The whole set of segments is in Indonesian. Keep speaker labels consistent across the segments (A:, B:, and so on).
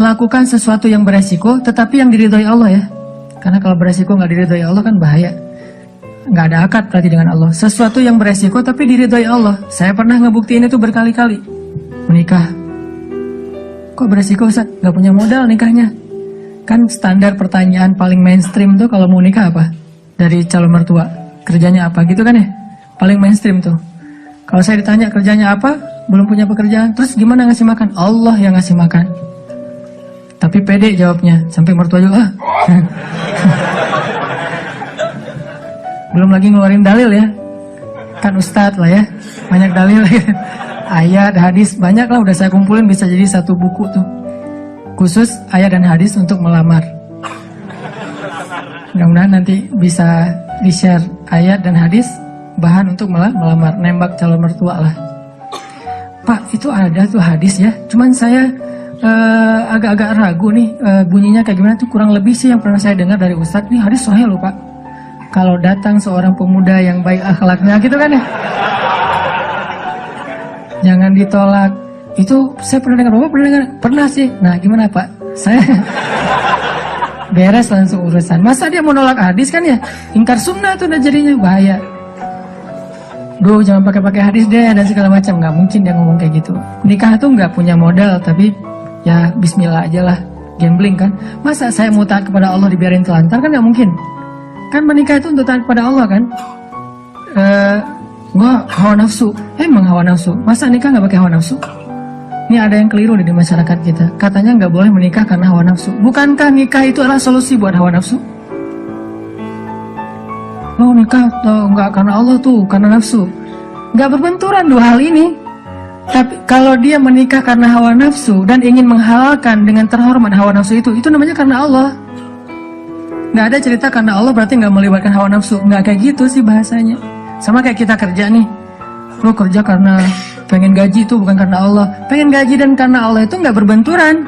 A: lakukan sesuatu yang beresiko tetapi yang diridhoi Allah ya. Karena kalau beresiko nggak diridhoi Allah kan bahaya. Nggak ada akad berarti dengan Allah. Sesuatu yang beresiko tapi diridhoi Allah. Saya pernah ngebuktiin itu berkali-kali. Menikah. Kok beresiko Ustaz? Nggak punya modal nikahnya. Kan standar pertanyaan paling mainstream tuh kalau mau nikah apa? Dari calon mertua. Kerjanya apa gitu kan ya? Paling mainstream tuh. Kalau saya ditanya kerjanya apa? Belum punya pekerjaan. Terus gimana ngasih makan? Allah yang ngasih makan. Tapi pede jawabnya. Sampai mertua juga. Belum lagi ngeluarin dalil ya. Kan ustadz lah ya. Banyak dalil ya. Ayat, hadis, banyak lah udah saya kumpulin bisa jadi satu buku tuh. Khusus ayat dan hadis untuk melamar. Mudah-mudahan nanti bisa di-share ayat dan hadis bahan untuk melamar, nembak calon mertua lah. Pak, itu ada tuh hadis ya. Cuman saya agak-agak ragu nih bunyinya kayak gimana tuh, kurang lebih sih yang pernah saya dengar dari ustadz. Nih hadis sahih loh Pak. Kalau datang seorang pemuda yang baik akhlaknya gitu kan ya. Jangan ditolak. Itu saya pernah dengar, Bapak pernah dengar? Pernah sih. Nah gimana Pak? Saya beres langsung urusan. Masa dia mau nolak hadis kan ya? Ingkar sunnah tuh udah jadinya bahaya. Duh jangan pakai hadis deh dan segala macam. Nggak mungkin dia ngomong kayak gitu. Nikah tuh nggak punya modal tapi ya bismillah aja lah. Gambling kan. Masa saya mau taat kepada Allah dibiarin telantar kan nggak mungkin. Kan menikah itu untuk taat kepada Allah kan. Nggak hawa nafsu. Emang hawa nafsu. Masa nikah nggak pakai hawa nafsu? Ini ada yang keliru di masyarakat kita. Katanya nggak boleh menikah karena hawa nafsu. Bukankah nikah itu adalah solusi buat hawa nafsu? Lo nikah nggak karena Allah tuh, karena nafsu. Nggak berbenturan dua hal ini. Tapi kalau dia menikah karena hawa nafsu dan ingin menghalalkan dengan terhormat hawa nafsu itu namanya karena Allah. Nggak ada cerita karena Allah berarti nggak melibatkan hawa nafsu. Nggak kayak gitu sih bahasanya. Sama kayak kita kerja nih. Lo kerja karena pengen gaji itu bukan karena Allah. Pengen gaji dan karena Allah itu nggak berbenturan.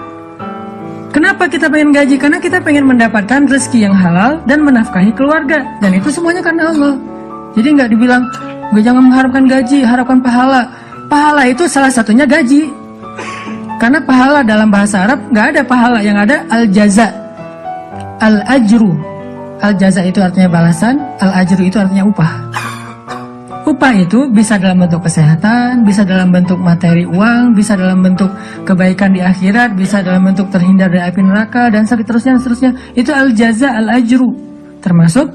A: Kenapa kita pengen gaji? Karena kita pengen mendapatkan rezeki yang halal dan menafkahi keluarga. Dan itu semuanya karena Allah. Jadi nggak dibilang, gue jangan mengharapkan gaji, harapkan pahala. Pahala itu salah satunya gaji. Karena pahala dalam bahasa Arab nggak ada pahala, yang ada al-jaza, al-ajru. Al-jaza itu artinya balasan, al-ajru itu artinya upah. Upah itu bisa dalam bentuk kesehatan, bisa dalam bentuk materi uang, bisa dalam bentuk kebaikan di akhirat, bisa dalam bentuk terhindar dari api neraka, dan seterusnya. Itu al-jaza, al-ajru. Termasuk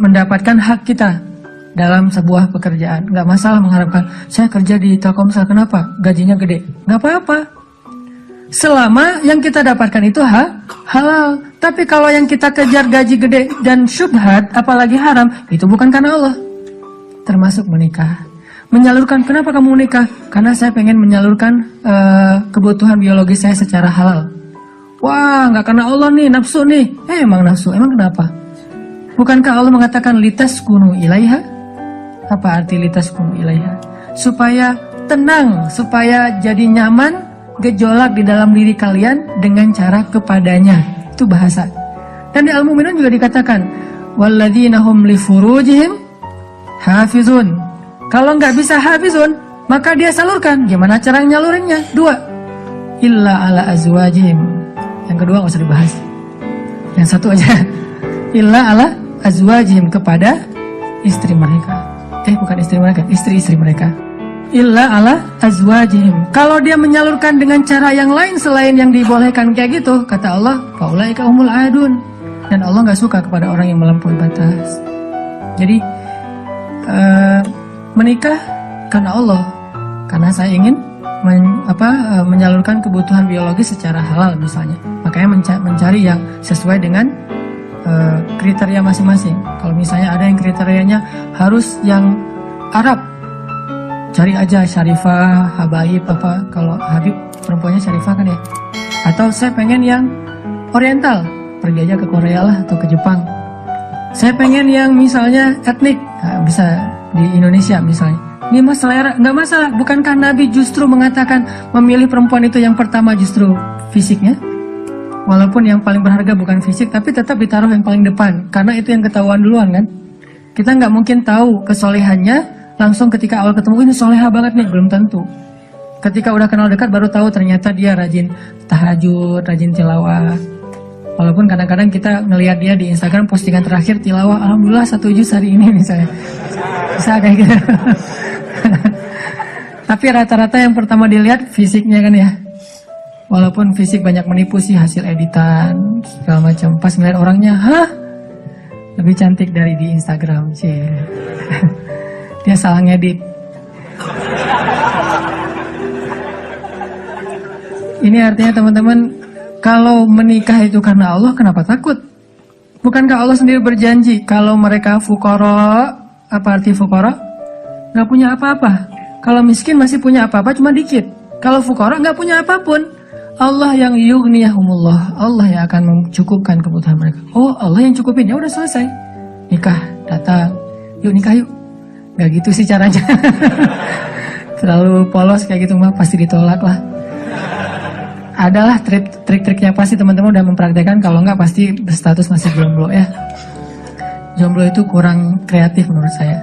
A: mendapatkan hak kita dalam sebuah pekerjaan. Nggak masalah mengharapkan, saya kerja di Telkomsel, kenapa? Gajinya gede. Nggak apa-apa. Selama yang kita dapatkan itu halal. Tapi kalau yang kita kejar gaji gede dan syubhat, apalagi haram, itu bukan karena Allah. Termasuk menikah. Menyalurkan, kenapa kamu menikah? Karena saya pengen menyalurkan kebutuhan biologis saya secara halal. Wah, nggak karena Allah nih, nafsu nih. Emang nafsu, emang kenapa? Bukankah Allah mengatakan litaskunu ilaiha? Apa arti litaskunu ilaiha? Supaya tenang, supaya jadi nyaman, gejolak di dalam diri kalian dengan cara kepadanya. Itu bahasa. Dan di Al-Mu'minun juga dikatakan, walladzina hum li furujihim hafizun. Kalau nggak bisa hafizun, maka dia salurkan. Gimana cara nyalurinnya? 2. Illa ala azwajihim. Yang kedua nggak usah dibahas. Yang satu aja. Illa ala azwajihim, kepada istri mereka. Bukan istri mereka, istri-istri mereka. Illa ala azwajihim. Kalau dia menyalurkan dengan cara yang lain selain yang dibolehkan kayak gitu, kata Allah, faulaika humul adun. Dan Allah nggak suka kepada orang yang melampaui batas. Jadi menikah karena Allah, karena saya ingin menyalurkan kebutuhan biologis secara halal misalnya. Makanya mencari yang sesuai dengan kriteria masing-masing. Kalau misalnya ada yang kriterianya harus yang Arab, cari aja Syarifah, Habaib apa. Kalau Habib perempuannya Syarifah kan ya. Atau saya pengen yang Oriental, pergi aja ke Korea lah atau ke Jepang. Saya pengen yang misalnya etnik, bisa di Indonesia misalnya. Ini mas selera, nggak masalah. Bukankah Nabi justru mengatakan memilih perempuan itu yang pertama justru fisiknya? Walaupun yang paling berharga bukan fisik, tapi tetap ditaruh yang paling depan. Karena itu yang ketahuan duluan kan. Kita nggak mungkin tahu kesolehannya langsung ketika awal ketemu, ini soleha banget nih, belum tentu. Ketika udah kenal dekat baru tahu ternyata dia rajin tahajud, rajin tilawah. Walaupun kadang-kadang kita ngelihat dia di Instagram postingan terakhir tilawah, alhamdulillah 1 juz hari ini misalnya. Bisa kayak gitu. Tapi rata-rata yang pertama dilihat fisiknya kan ya. Walaupun fisik banyak menipu sih, hasil editan segala macam. Pas ngeliat orangnya, hah? Lebih cantik dari di Instagram sih. Dia salah ngedit. Ini artinya teman-teman, kalau menikah itu karena Allah, kenapa takut? Bukankah Allah sendiri berjanji kalau mereka fuqara, apa arti fuqara? Gak punya apa-apa. Kalau miskin masih punya apa-apa cuma dikit. Kalau fuqara gak punya apapun. Allah yang yughniyahumullah, Allah yang akan mencukupkan kebutuhan mereka. Oh, Allah yang cukupin, ya udah selesai. Nikah, datang, yuk nikah yuk. Gak gitu sih caranya. Terlalu polos kayak gitu mah pasti ditolak lah. Adalah trik-triknya pasti teman-teman udah mempraktekkan, kalau nggak pasti berstatus masih jomblo ya. Jomblo itu kurang kreatif menurut saya.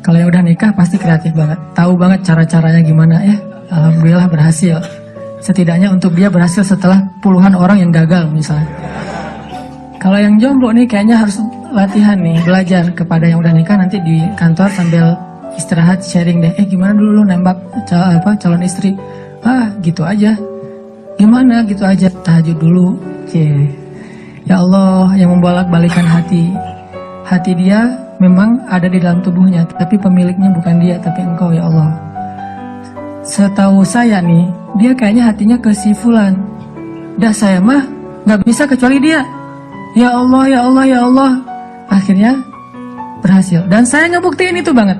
A: Kalau yang udah nikah pasti kreatif banget, tahu banget cara-caranya gimana ya. Alhamdulillah berhasil. Setidaknya untuk dia berhasil setelah puluhan orang yang gagal misalnya. Kalau yang jomblo nih kayaknya harus latihan nih, belajar kepada yang udah nikah, nanti di kantor sambil istirahat sharing deh. Gimana dulu lu nembak calon istri? Gitu aja. Gimana gitu aja, tahajud dulu. Ya Allah yang membolak-balikan hati. Hati dia memang ada di dalam tubuhnya, tapi pemiliknya bukan dia, tapi engkau ya Allah. Setahu saya nih, dia kayaknya hatinya ke si fulan. Dah saya mah gak bisa kecuali dia. Ya Allah, ya Allah, ya Allah. Akhirnya berhasil. Dan saya ngebuktiin itu banget.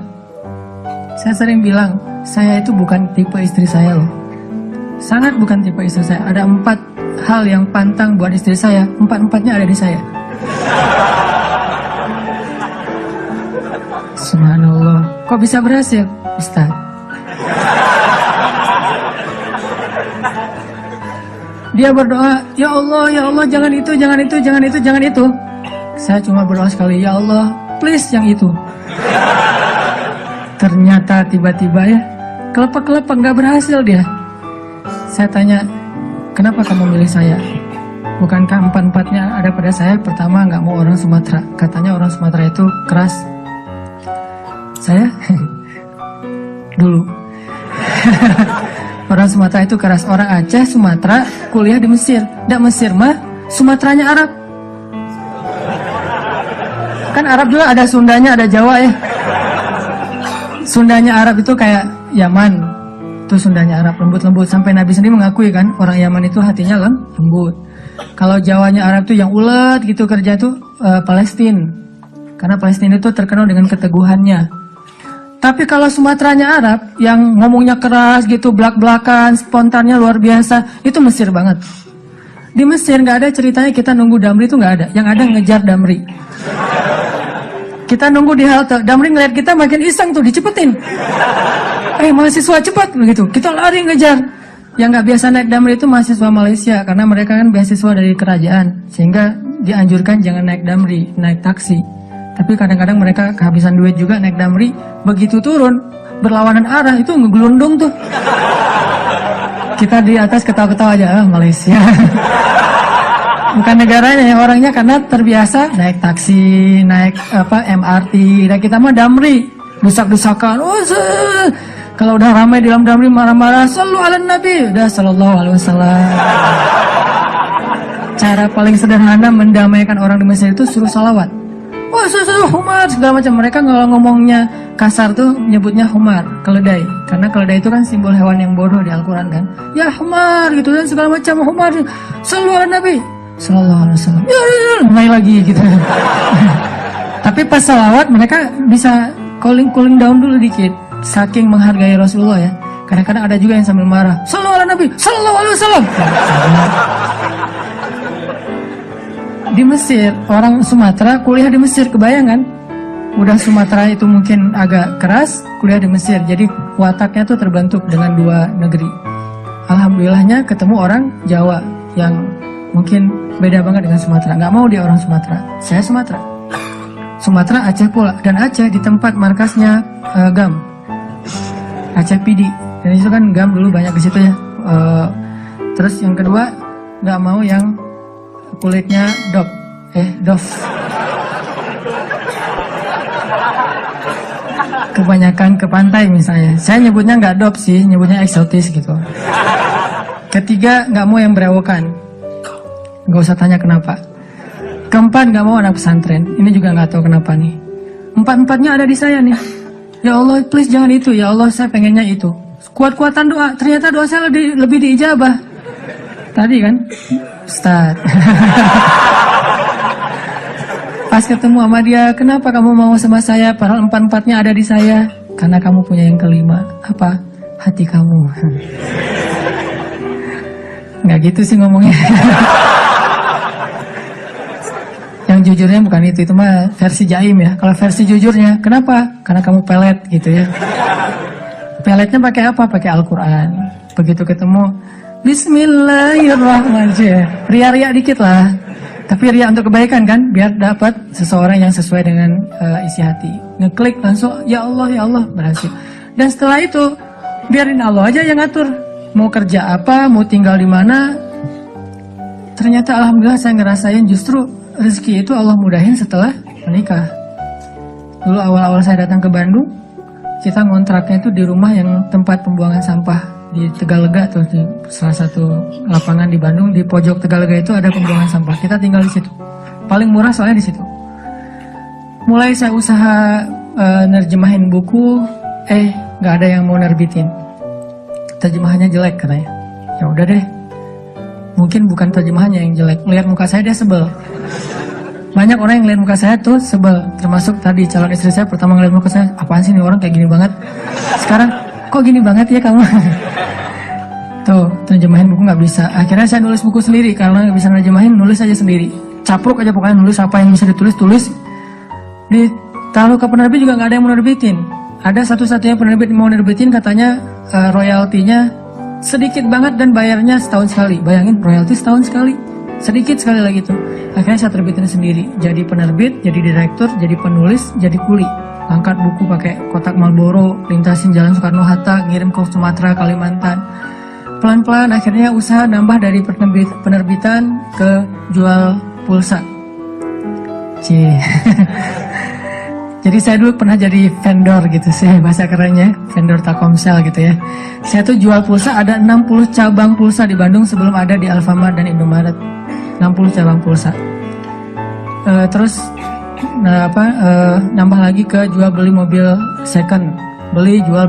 A: Saya sering bilang, saya itu bukan tipe istri saya loh. Sangat bukan tipe istri saya. Ada 4 hal yang pantang buat istri saya. 4-4-nya ada di saya. Subhanallah. Kok bisa berhasil? Ustaz. Dia berdoa, ya Allah, jangan itu, jangan itu, jangan itu, jangan itu. Saya cuma berdoa sekali, ya Allah, please yang itu. Ternyata tiba-tiba ya, kelepek-kelepek gak berhasil dia. Saya tanya, kenapa kamu milih saya? Bukankah 4-4-nya ada pada saya? Pertama, gak mau orang Sumatera. Katanya orang Sumatera itu keras. Saya? Dulu. Orang Sumatera itu keras. Orang Aceh, Sumatera, kuliah di Mesir. Nggak Mesir mah, Sumateranya Arab. Kan Arab juga ada Sundanya, ada Jawa ya. Sundanya Arab itu kayak Yaman. Itu Sundanya Arab, lembut-lembut. Sampai Nabi sendiri mengakui kan, orang Yaman itu hatinya lembut. Kalau Jawanya Arab itu yang ulet gitu kerja tuh Palestina. Karena Palestina itu terkenal dengan keteguhannya. Tapi kalau Sumateranya Arab, yang ngomongnya keras gitu, belak-belakan, spontannya luar biasa, itu Mesir banget. Di Mesir nggak ada ceritanya kita nunggu Damri itu nggak ada. Yang ada ngejar Damri. Kita nunggu di halte, Damri ngeliat kita makin iseng tuh, dicepetin. Mahasiswa cepat begitu. Kita lari ngejar. Yang nggak biasa naik Damri itu mahasiswa Malaysia, karena mereka kan beasiswa dari kerajaan, sehingga dianjurkan jangan naik Damri, naik taksi. Tapi kadang-kadang mereka kehabisan duit juga naik Damri. Begitu turun, berlawanan arah, itu ngegelundung tuh. Kita di atas ketawa-ketawa aja, Malaysia. Bukan negaranya, yang orangnya karena terbiasa naik taksi, naik MRT. Dan kita mah Damri, dusak-dusakan. Kalau udah ramai di dalam Damri marah-marah, sallu ala Nabi, udah sallallahu alaihi wasallam. Cara paling sederhana mendamaikan orang di Mesir itu suruh salawat. Humar segala macam. Mereka kalau ngomongnya kasar tuh nyebutnya humar, keledai. Karena keledai itu kan simbol hewan yang bodoh di Al-Quran kan. Ya humar gitu dan segala macam humar. Sallu ala Nabi sallallahu alaihi wasallam. Mulai lagi gitu. Tapi pas salawat mereka bisa cooling down dulu dikit. Saking menghargai Rasulullah ya. Kadang-kadang ada juga yang sambil marah. Sallu ala Nabi sallallahu alaihi wasallam. Di Mesir, orang Sumatera kuliah di Mesir, kebayangan? Udah Sumatera itu mungkin agak keras, kuliah di Mesir. Jadi wataknya tuh terbentuk dengan 2 negeri. Alhamdulillahnya ketemu orang Jawa yang mungkin beda banget dengan Sumatera. Nggak mau dia orang Sumatera. Saya Sumatera. Sumatera Aceh pula. Dan Aceh di tempat markasnya GAM. Aceh PD. Dan itu kan gam dulu banyak di situ ya. Terus yang kedua, nggak mau yang kulitnya dof. Kebanyakan ke pantai misalnya. Saya nyebutnya nggak dof sih, nyebutnya eksotis gitu. Ketiga, nggak mau yang berewokan. Nggak usah tanya kenapa. Keempat, nggak mau anak pesantren. Ini juga nggak tahu kenapa nih. Empat-empatnya ada di saya nih. Ya Allah, please jangan itu. Ya Allah, saya pengennya itu. Kuat-kuatan doa. Ternyata doa saya lebih diijabah. Tadi kan, Ustaz. Pas ketemu sama dia, kenapa kamu mau sama saya? Padahal empat-empatnya ada di saya. Karena kamu punya yang kelima. Apa? Hati kamu. Nggak gitu sih ngomongnya. Yang jujurnya bukan itu mah versi jaim ya. Kalau versi jujurnya, kenapa? Karena kamu pelet gitu ya. Peletnya pakai apa? Pakai Al-Quran. Begitu ketemu, Bismillahirrahmanirrahim. Ria-ria dikit lah. Tapi ria untuk kebaikan kan, biar dapat seseorang yang sesuai dengan isi hati. Ngeklik langsung, ya Allah, berhasil. Dan setelah itu, biarin Allah aja yang ngatur. Mau kerja apa, mau tinggal di mana. Ternyata alhamdulillah saya ngerasain justru rezeki itu Allah mudahin setelah menikah. Dulu awal-awal saya datang ke Bandung, kita ngontraknya itu di rumah yang tempat pembuangan sampah di Tegalega tuh, di salah satu lapangan di Bandung, di pojok Tegalega itu ada pembuangan sampah. Kita tinggal di situ. Paling murah soalnya di situ. Mulai saya usaha nerjemahin buku, nggak ada yang mau nerbitin. Terjemahannya jelek katanya. Ya udah deh. Mungkin bukan terjemahannya yang jelek, lihat muka saya dia sebel. Banyak orang yang lihat muka saya tuh sebel, termasuk tadi calon istri saya pertama ngeliat muka saya, apaan sih nih orang kayak gini banget. Sekarang kok gini banget ya kamu. Tuh terjemahin buku nggak bisa. Akhirnya saya nulis buku sendiri karena nggak bisa nerjemahin, nulis aja sendiri. Capruk aja pokoknya, nulis apa yang bisa ditulis. Ditaruh ke penerbit juga nggak ada yang mau nerbitin. Ada satu-satunya penerbit yang mau nerbitin, katanya royaltinya sedikit banget dan bayarnya setahun sekali. Bayangin royalti setahun sekali, sedikit sekali lagi tuh. Akhirnya saya terbitin sendiri, jadi penerbit, jadi direktur, jadi penulis, jadi kuli. Angkat buku pakai kotak Marlboro, lintasin Jalan Soekarno-Hatta, ngirim ke Sumatera, Kalimantan. Pelan-pelan akhirnya usaha nambah dari penerbitan ke jual pulsa. Jadi saya dulu pernah jadi vendor gitu sih, bahasa kerennya, vendor Telkomsel gitu ya. Saya tuh jual pulsa, ada 60 cabang pulsa di Bandung sebelum ada di Alfamart dan Indomaret. 60 cabang pulsa. Terus nambah lagi ke jual beli mobil second. Beli, jual,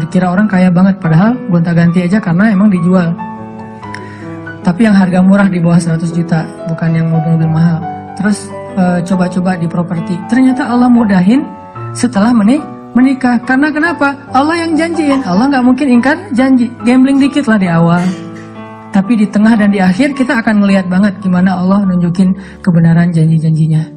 A: dikira orang kaya banget, padahal gonta-ganti aja karena emang dijual. Tapi yang harga murah di bawah 100 juta, bukan yang mobil-mobil mahal. Terus coba-coba di properti. Ternyata Allah mudahin setelah menikah. Karena kenapa? Allah yang janjiin. Allah nggak mungkin ingkar janji. Gambling dikit lah di awal. Tapi di tengah dan di akhir kita akan melihat banget gimana Allah nunjukin kebenaran janji-janjinya.